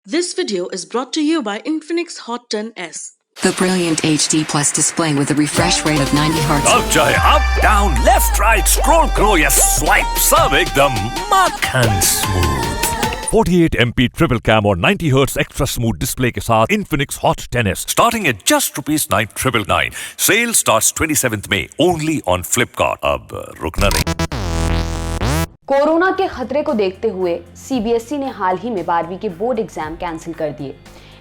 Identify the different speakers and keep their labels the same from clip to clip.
Speaker 1: This video is brought to you by Infinix Hot 10s.
Speaker 2: The brilliant HD Plus display with a refresh rate of 90 Hz.
Speaker 3: अब चाहे up, down, left, right, scroll करो या swipe, सब एकदम मक्खन smooth. 48 MP triple cam और 90 Hz extra smooth display के साथ Infinix Hot 10s starting at just ₹9,999. Sale starts 27th May only on Flipkart. अब रुकना नहीं.
Speaker 4: कोरोना के खतरे को देखते हुए सीबीएसई ने हाल ही में 12वीं के बोर्ड एग्जाम कैंसिल कर दिए।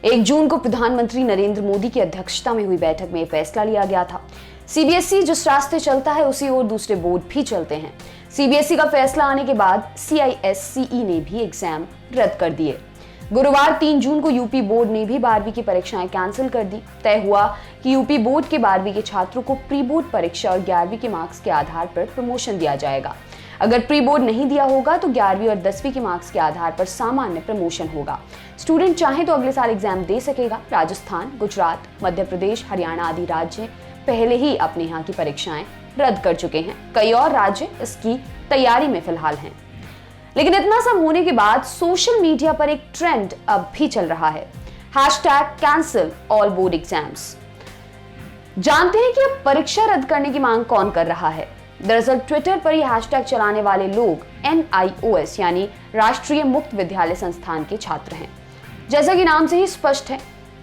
Speaker 4: 1 जून को प्रधानमंत्री नरेंद्र मोदी की अध्यक्षता में हुई बैठक में फैसला लिया गया था। सीबीएसई जिस रास्ते चलता है उसी ओर दूसरे बोर्ड भी चलते हैं। सीबीएसई का फैसला आने के बाद सीआईएससीई ने भी एग्जाम रद्द कर दिए। गुरुवार 3 जून को यूपी बोर्ड ने भी 12वीं की परीक्षाएं कैंसिल कर दी। तय हुआ कि यूपी बोर्ड के 12वीं के छात्रों को प्री बोर्ड परीक्षा और 11वीं के मार्क्स के आधार पर प्रमोशन दिया जाएगा। अगर प्री बोर्ड नहीं दिया होगा तो 11वीं और 10वीं के मार्क्स के आधार पर सामान्य प्रमोशन होगा। स्टूडेंट चाहे तो अगले साल एग्जाम दे सकेगा। राजस्थान, गुजरात, मध्य प्रदेश, हरियाणा आदि राज्य पहले ही अपने यहाँ की परीक्षाएं रद्द कर चुके हैं। कई और राज्य इसकी तैयारी में फिलहाल हैं। लेकिन इतना सब होने के बाद सोशल मीडिया पर एक ट्रेंड अब भी चल रहा है, #कैंसिल ऑल बोर्ड एग्जाम्स। जानते हैं कि अब परीक्षा रद्द करने की मांग कौन कर रहा है? दरअसल ट्विटर पर ये हैशटैग चलाने वाले लोग NIOS यानी राष्ट्रीय मुक्त विद्यालय संस्थान के छात्र हैं। जैसा कि नाम से ही स्पष्ट है,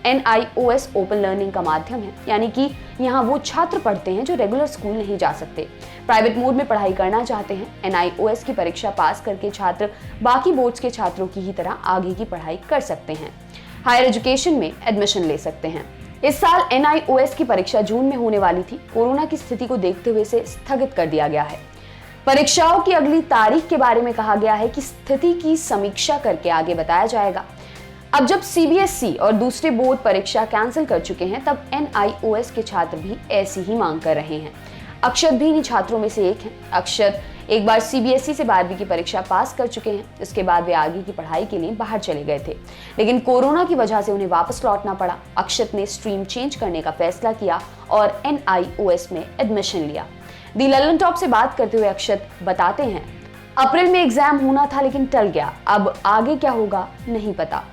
Speaker 4: NIOS ओपन लर्निंग का माध्यम है, यानी कि यहाँ वो छात्र पढ़ते हैं जो रेगुलर स्कूल नहीं जा सकते, प्राइवेट मोड में पढ़ाई करना चाहते हैं। NIOS की परीक्षा पास करके छात्र बाकी बोर्ड्स के छात्रों की ही तरह आगे की पढ़ाई कर सकते हैं, हायर एजुकेशन में एडमिशन ले सकते हैं। इस साल NIOS की परीक्षा जून में होने वाली थी। कोरोना की स्थिति को देखते हुए इसे स्थगित कर दिया गया है। परीक्षाओं की अगली तारीख के बारे में कहा गया है कि स्थिति की समीक्षा करके आगे बताया जाएगा। अब जब सीबीएसई और दूसरे बोर्ड परीक्षा कैंसिल कर चुके हैं, तब NIOS के छात्र भी ऐसी ही मांग कर रहे हैं। अक्षत भी इन्हीं छात्रों में से एक हैं। अक्षत एक बार सीबीएसई से 12वीं की परीक्षा पास कर चुके हैं। इसके बाद वे आगे की पढ़ाई के लिए बाहर चले गए थे, लेकिन कोरोना की वजह से उन्हें वापस लौटना पड़ा। अक्षत ने स्ट्रीम चेंज करने का फैसला किया और NIOS में एडमिशन लिया। दी ललन टॉप से बात करते हुए अक्षत बताते हैं, अप्रैल में एग्जाम होना था लेकिन टल गया, अब आगे क्या होगा नहीं पता।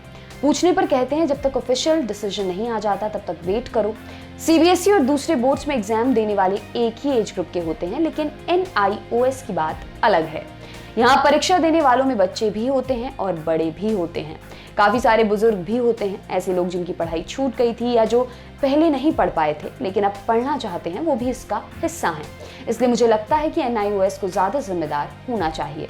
Speaker 4: पूछने पर कहते हैं जब तक ऑफिशियल डिसीजन नहीं आ जाता तब तक वेट करो। सीबीएसई और दूसरे बोर्ड्स में एग्जाम देने वाले एक ही एज ग्रुप के होते हैं, लेकिन NIOS की बात अलग है। यहाँ परीक्षा देने वालों में बच्चे भी होते हैं और बड़े भी होते हैं। काफी सारे बुजुर्ग भी होते हैं, ऐसे लोग जिनकी पढ़ाई छूट गई थी या जो पहले नहीं पढ़ पाए थे लेकिन अब पढ़ना चाहते हैं, वो भी इसका हिस्सा हैं। इसलिए मुझे लगता है कि NIOS को ज्यादा जिम्मेदार होना चाहिए।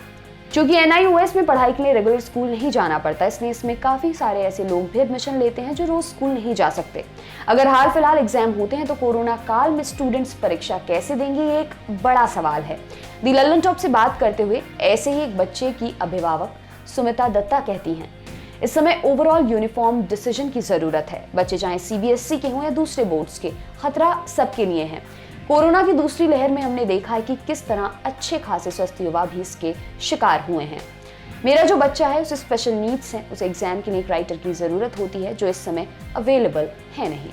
Speaker 4: क्योंकि NIOS में पढ़ाई के लिए रेगुलर स्कूल नहीं जाना पड़ता, इसलिए इसमें काफी सारे ऐसे लोग भी एडमिशन लेते हैं जो रोज स्कूल नहीं जा सकते। अगर हाल फिलहाल एग्जाम होते हैं तो कोरोना काल में स्टूडेंट्स परीक्षा कैसे देंगे, ये एक बड़ा सवाल है। दी ललन टॉप से बात करते हुए ऐसे ही एक बच्चे की अभिभावक सुमिता दत्ता कहती हैं, इस समय ओवरऑल यूनिफॉर्म डिसीजन की जरूरत है। बच्चे चाहे सीबीएसई के हों या दूसरे बोर्ड्स के, खतरा सबके लिए है। कोरोना की दूसरी लहर में हमने देखा है कि किस तरह अच्छे खासे स्वस्थ युवा भी इसके शिकार हुए हैं। मेरा जो बच्चा है उसे स्पेशल नीड्स हैं, उसे एग्जाम के लिए एक राइटर की जरूरत होती है जो इस समय अवेलेबल है नहीं।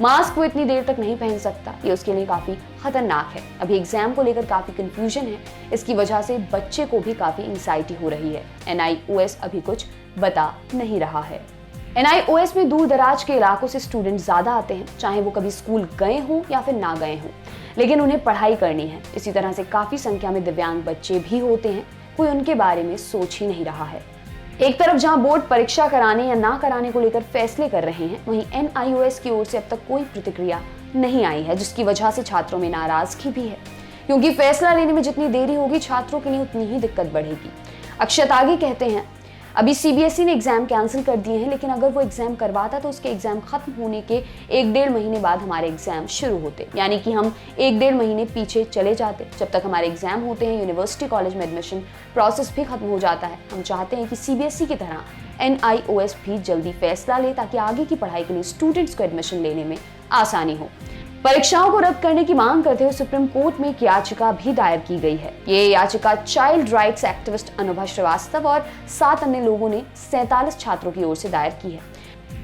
Speaker 4: मास्क वो इतनी देर तक नहीं पहन सकता, ये उसके लिए काफी खतरनाक है। अभी एग्जाम को लेकर काफी कंफ्यूजन है, इसकी वजह से बच्चे को भी काफी एंग्जाइटी हो रही है। NIOS अभी कुछ बता नहीं रहा है। NIOS में दूर दराज के इलाकों से स्टूडेंट ज्यादा आते हैं, चाहे वो कभी स्कूल गए हों या फिर ना गए हों, लेकिन उन्हें पढ़ाई करनी है। इसी तरह से काफी संख्या में दिव्यांग बच्चे भी होते हैं, कोई उनके बारे में सोच ही नहीं रहा है। एक तरफ जहां बोर्ड परीक्षा कराने या ना कराने को लेकर फैसले कर रहे हैं, वहीं NIOS की ओर से अब तक कोई प्रतिक्रिया नहीं आई है, जिसकी वजह से छात्रों में नाराजगी भी है। क्योंकि फैसला लेने में जितनी देरी होगी छात्रों के लिए उतनी ही दिक्कत बढ़ेगी। अक्षत आगे कहते हैं, अभी सीबीएसई ने एग्जाम कैंसिल कर दिए हैं, लेकिन अगर वो एग्जाम करवाता तो उसके एग्जाम खत्म होने के 1-1.5 महीने बाद हमारे एग्जाम शुरू होते, यानी कि हम 1-1.5 महीने पीछे चले जाते। जब तक हमारे एग्जाम होते हैं यूनिवर्सिटी कॉलेज में एडमिशन प्रोसेस भी खत्म हो जाता है। हम चाहते हैं कि सीबीएसई की तरह NIOS भी जल्दी फैसला ले ताकि आगे की पढ़ाई के लिए स्टूडेंट्स को एडमिशन लेने में आसानी हो। परीक्षाओं को रद्द करने की मांग करते हुए सुप्रीम कोर्ट में एक याचिका भी दायर की गई है। ये याचिका चाइल्ड राइट्स एक्टिविस्ट अनुभव श्रीवास्तव और 7 अन्य लोगों ने 47 छात्रों की ओर से दायर की है।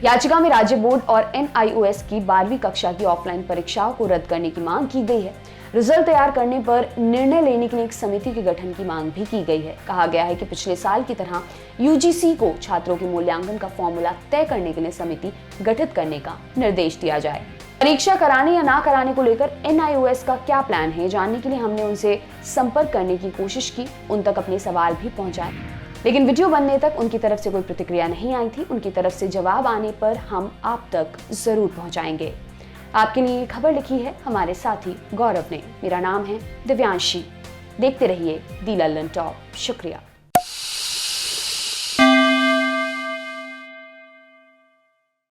Speaker 4: याचिका में राज्य बोर्ड और NIOS की 12वीं कक्षा की ऑफलाइन परीक्षाओं को रद्द करने की मांग की गई है। रिजल्ट तैयार करने पर निर्णय लेने के लिए एक समिति के गठन की मांग भी की गई है। कहा गया है कि पिछले साल की तरह यूजीसी को छात्रों के मूल्यांकन का फॉर्मूला तय करने के लिए समिति गठित करने का निर्देश दिया जाए। परीक्षा कराने या ना कराने को लेकर NIOS का क्या प्लान है, जानने के लिए हमने उनसे संपर्क करने की कोशिश की, उन तक अपने सवाल भी पहुंचाए, लेकिन वीडियो बनने तक उनकी तरफ से कोई प्रतिक्रिया नहीं आई थी। उनकी तरफ से जवाब आने पर हम आप तक जरूर पहुंचाएंगे। आपके लिए खबर लिखी है हमारे साथी गौरव ने। मेरा नाम है दिव्यांशी। देखते रहिए दी लल्लन टॉप। शुक्रिया।